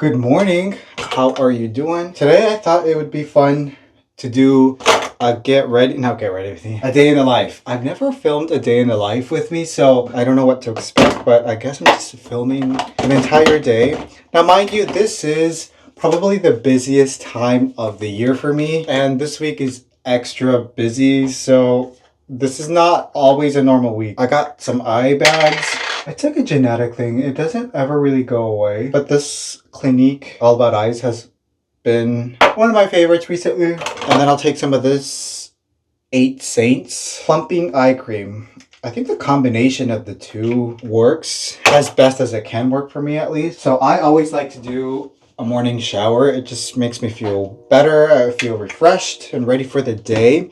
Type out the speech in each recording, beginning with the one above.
Good morning. How are you doing? Today I thought it would be fun to do a get ready with me, a day in the life. I've never filmed a day in the life with me, so I don't know what to expect, but I guess I'm just filming an entire day. Now mind you, this is probably the busiest time of the year for me, and this week is extra busy, so this is not always a normal week. I got some eye bags. I took a genetic thing. It doesn't ever really go away, but this Clinique All About Eyes has been one of my favorites recently. And then I'll take some of this 8 Saints Plumping Eye Cream. I think the combination of the two works as best as it can work for me, at least. So I always like to do a morning shower. It just makes me feel better. I feel refreshed and ready for the day.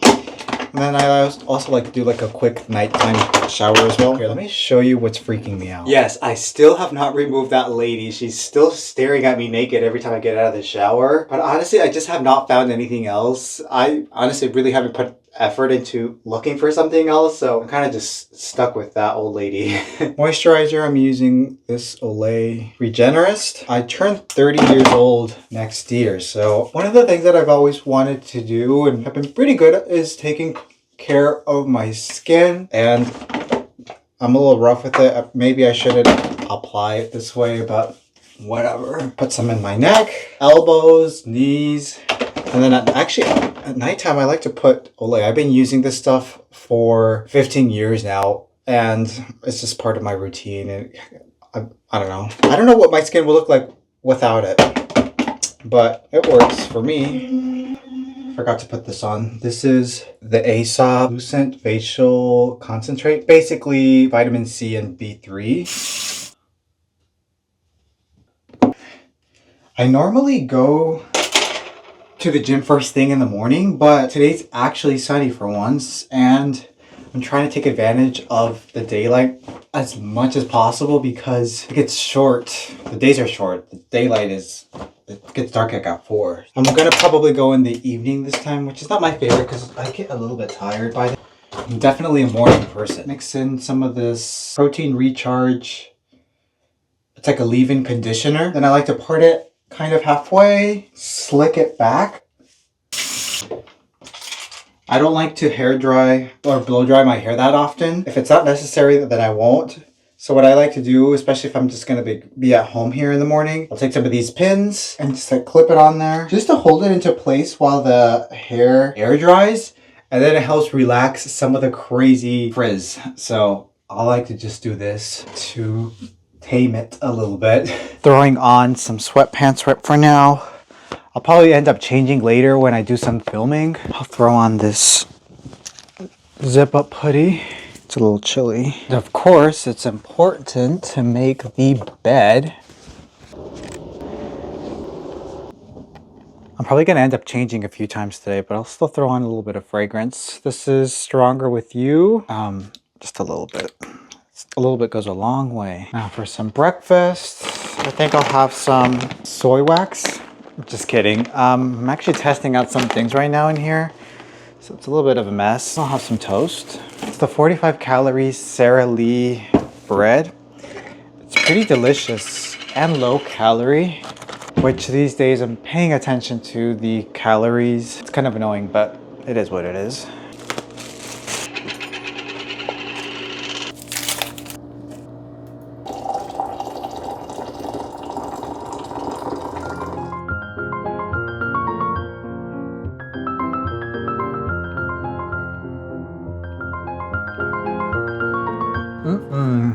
And then I also like to do like a quick nighttime shower as well. Here, let me show you what's freaking me out. Yes, I still have not removed that lady. She's still staring at me naked every time I get out of the shower. But honestly, I just have not found anything else. I honestly really haven't put effort into looking for something else, so I'm kind of just stuck with that old lady. Moisturizer, I'm using this Olay Regenerist. I turned 30 years old next year, so one of the things that I've always wanted to do and have been pretty good at is taking care of my skin, and I'm a little rough with it. Maybe I shouldn't apply it this way, but whatever. Put some in my neck, elbows, knees. And then at nighttime, I like to put Olay. I've been using this stuff for 15 years now, and it's just part of my routine. And I don't know. I don't know what my skin will look like without it, but it works for me. Forgot to put this on. This is the Aesop Lucent Facial Concentrate. Basically, vitamin C and B3. I normally go to the gym first thing in the morning, but today's actually sunny for once, and I'm trying to take advantage of the daylight as much as possible because it gets short. The days are short. The daylight it gets dark at 4. I'm gonna probably go in the evening this time, which is not my favorite because I get a little bit tired by then. I'm definitely a morning person. Mix in some of this protein recharge. It's like a leave-in conditioner. Then I like to part it kind of halfway, slick it back. I don't like to hair dry or blow dry my hair that often. If it's not necessary, then I won't. So what I like to do, especially if I'm just going to be at home here in the morning, I'll take some of these pins and just like clip it on there just to hold it into place while the hair air dries. And then it helps relax some of the crazy frizz. So I like to just do this to tame it a little bit. Throwing on some sweatpants right for now. I'll probably end up changing later when I do some filming. I'll throw on this zip up hoodie. It's a little chilly. And of course, it's important to make the bed. I'm probably going to end up changing a few times today, but I'll still throw on a little bit of fragrance. This is Stronger With You. Just a little bit. A little bit goes a long way. Now for some breakfast, I think I'll have some soy wax. Just kidding. I'm actually testing out some things right now in here, so it's a little bit of a mess. I'll have some toast. It's the 45 calorie Sara Lee bread. It's pretty delicious and low calorie, which these days I'm paying attention to the calories. It's kind of annoying, but it is what it is.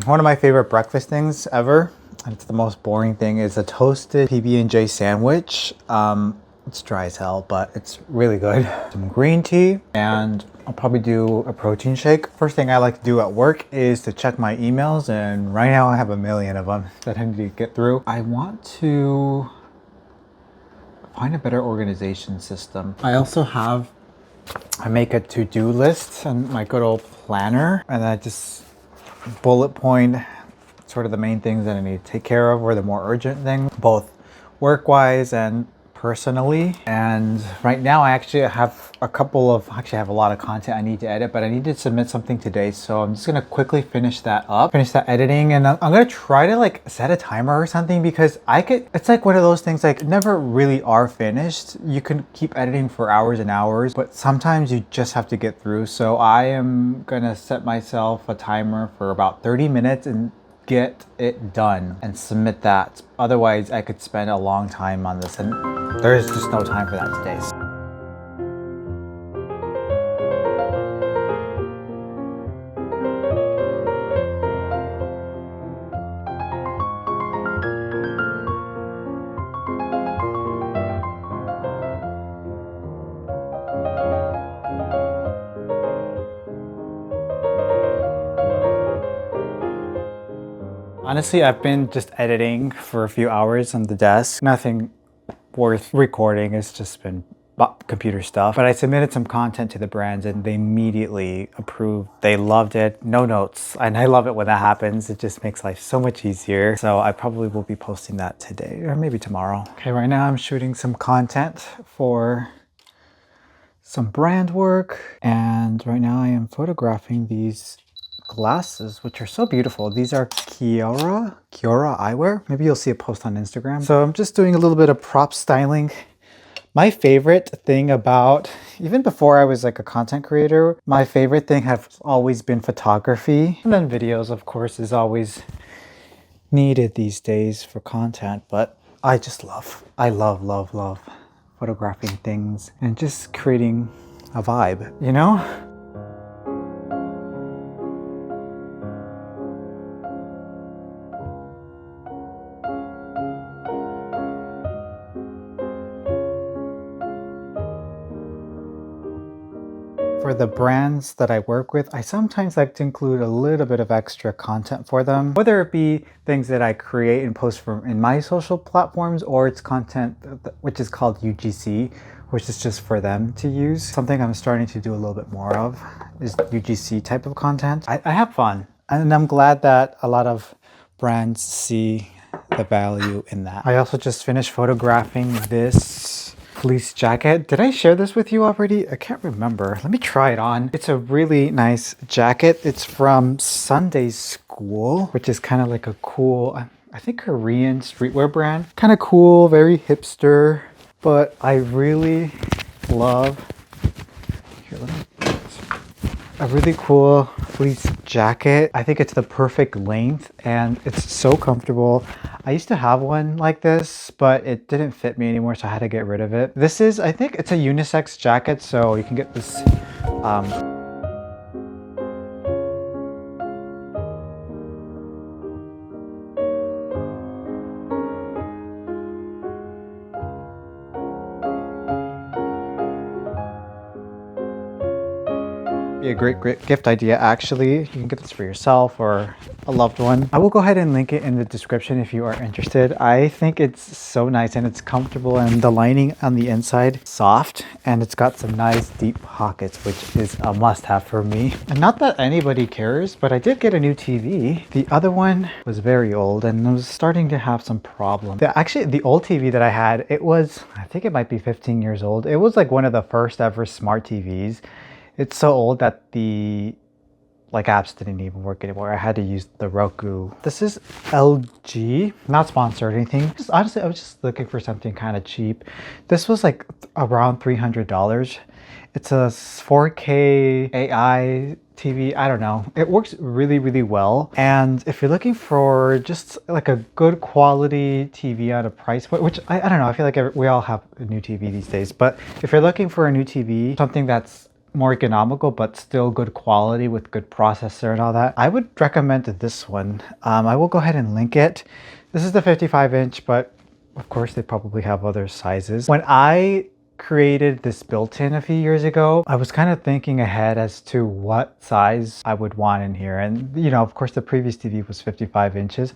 One of my favorite breakfast things ever, and it's the most boring thing, is a toasted PB&J sandwich. It's dry as hell, but it's really good. Some green tea, and I'll probably do a protein shake. First thing I like to do at work is to check my emails, and right now I have a million of them that I need to get through. I want to find a better organization system. I make a to-do list and my good old planner, and I just bullet point sort of the main things that I need to take care of or the more urgent things, both work-wise and personally. And right now I actually have a lot of content I need to edit, but I need to submit something today. So I'm just gonna quickly finish that editing, and I'm gonna try to like set a timer or something, because it's like one of those things, like never really are finished. You can keep editing for hours and hours, but sometimes you just have to get through. So I am gonna set myself a timer for about 30 minutes and get it done and submit that. Otherwise, I could spend a long time on this, and there's just no time for that today. Honestly, I've been just editing for a few hours on the desk. Nothing worth recording. It's just been computer stuff. But I submitted some content to the brands and they immediately approved. They loved it. No notes. And I love it when that happens. It just makes life so much easier. So I probably will be posting that today or maybe tomorrow. Okay, right now I'm shooting some content for some brand work. And right now I am photographing these glasses, which are so beautiful. These are Kiora eyewear. Maybe you'll see a post on Instagram. So I'm just doing a little bit of prop styling. My favorite thing about, even before I was like a content creator, my favorite thing has always been photography. And then videos, of course, is always needed these days for content. But I love photographing things and just creating a vibe, you know? For the brands that I work with, I sometimes like to include a little bit of extra content for them, whether it be things that I create and post in my social platforms, or it's content which is called UGC, which is just for them to use. Something I'm starting to do a little bit more of is UGC type of content. I have fun, and I'm glad that a lot of brands see the value in that. I also just finished photographing this fleece jacket. Did I share this with you already? I can't remember. Let me try it on. It's a really nice jacket. It's from Sunday School, which is kind of like a cool, I think, Korean streetwear brand. Kind of cool, very hipster, but I really love, here, let me, a really cool fleece jacket. I think it's the perfect length and it's so comfortable. I used to have one like this, but it didn't fit me anymore, so I had to get rid of it. This is, I think it's a unisex jacket, so you can get this be a great gift idea. Actually, you can get this for yourself or a loved one. I will go ahead and link it in the description if you are interested. I think it's so nice and it's comfortable, and the lining on the inside soft, and it's got some nice deep pockets, which is a must-have for me. And not that anybody cares, but I did get a new TV. The other one was very old and it was starting to have some problems. Actually, the old TV that I had, it was, I think it might be 15 years old. It was like one of the first ever smart TVs. It's so old that the apps didn't even work anymore. I had to use the Roku. This is LG, not sponsored or anything. Honestly, I was just looking for something kind of cheap. This was like around $300. It's a 4K AI TV. I don't know. It works really, really well. And if you're looking for just like a good quality TV at a price point, which I don't know, I feel like we all have a new TV these days. But if you're looking for a new TV, something that's more economical but still good quality with good processor and all that, I would recommend this one. I will go ahead and link it. This is the 55-inch, but of course they probably have other sizes. When I created this built-in a few years ago, I was kind of thinking ahead as to what size I would want in here. And you know, of course the previous TV was 55 inches.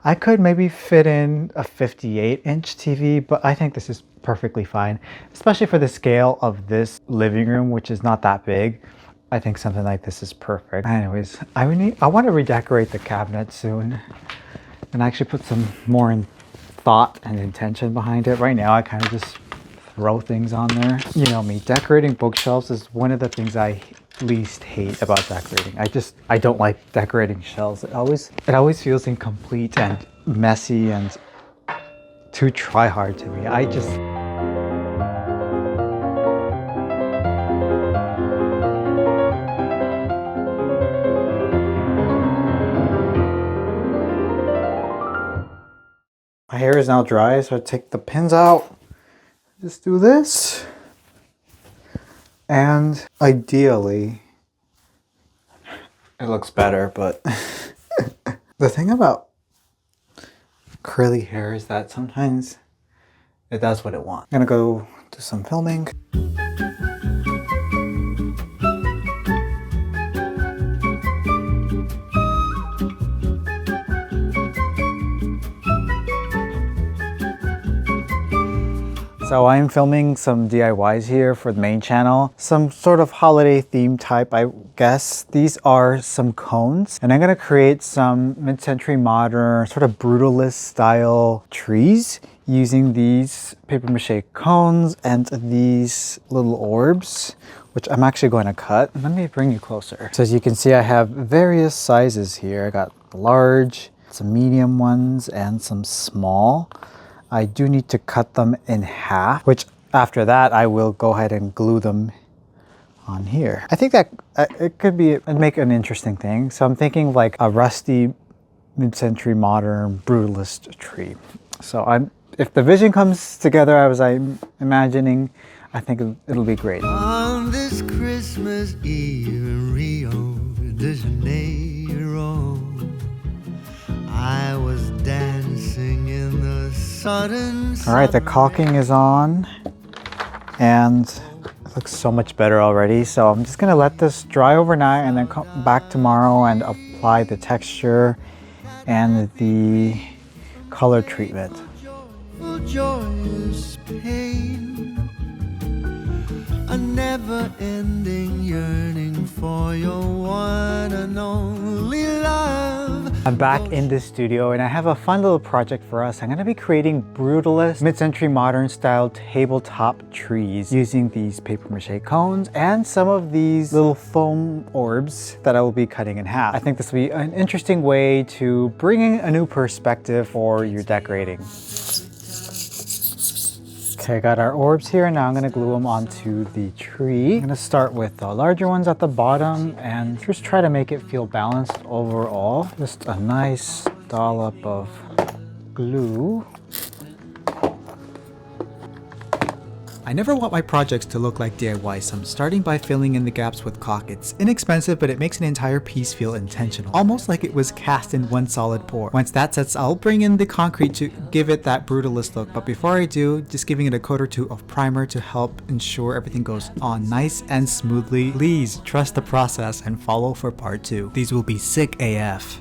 I could maybe fit in a 58-inch TV, but I think this is perfectly fine, especially for the scale of this living room, which is not that big. I think something like this is perfect. Anyways, I want to redecorate the cabinet soon and actually put some more thought and intention behind it. Right now, I kind of just throw things on there. You know me, decorating bookshelves is one of the things I least hate about decorating. I don't like decorating shelves. It always feels incomplete and messy and too try hard to me. My hair is now dry, so I take the pins out. Just do this. And ideally, it looks better, but the thing about curly hair is that sometimes it does what it wants. I'm gonna go do some filming. So I'm filming some DIYs here for the main channel. Some sort of holiday theme type, I guess. These are some cones, and I'm gonna create some mid-century modern, sort of brutalist style trees using these paper mache cones and these little orbs, which I'm actually going to cut. Let me bring you closer. So as you can see, I have various sizes here. I got large, some medium ones, and some small. I do need to cut them in half, which after that, I will go ahead and glue them on here. I think that it could make an interesting thing. So I'm thinking like a rusty mid-century modern brutalist tree. So if the vision comes together as I'm imagining, I think it'll be great. On this Christmas Eve in Rio de Janeiro, I was dancing in the sudden. All right, the caulking is on and it looks so much better already. So I'm just gonna let this dry overnight and then come back tomorrow and apply the texture and the color treatment. Joyous pain, a never-ending yearning for your one and only love. I'm back in the studio and I have a fun little project for us. I'm going to be creating brutalist mid-century modern style tabletop trees using these paper mache cones and some of these little foam orbs that I will be cutting in half. I think this will be an interesting way to bring in a new perspective for your decorating. Okay, I got our orbs here, and now I'm gonna glue them onto the tree. I'm gonna start with the larger ones at the bottom and just try to make it feel balanced overall. Just a nice dollop of glue. I never want my projects to look like DIY, so I'm starting by filling in the gaps with caulk. It's inexpensive, but it makes an entire piece feel intentional, almost like it was cast in one solid pour. Once that sets, I'll bring in the concrete to give it that brutalist look, but before I do, just giving it a coat or two of primer to help ensure everything goes on nice and smoothly. Please trust the process and follow for part 2. These will be sick AF.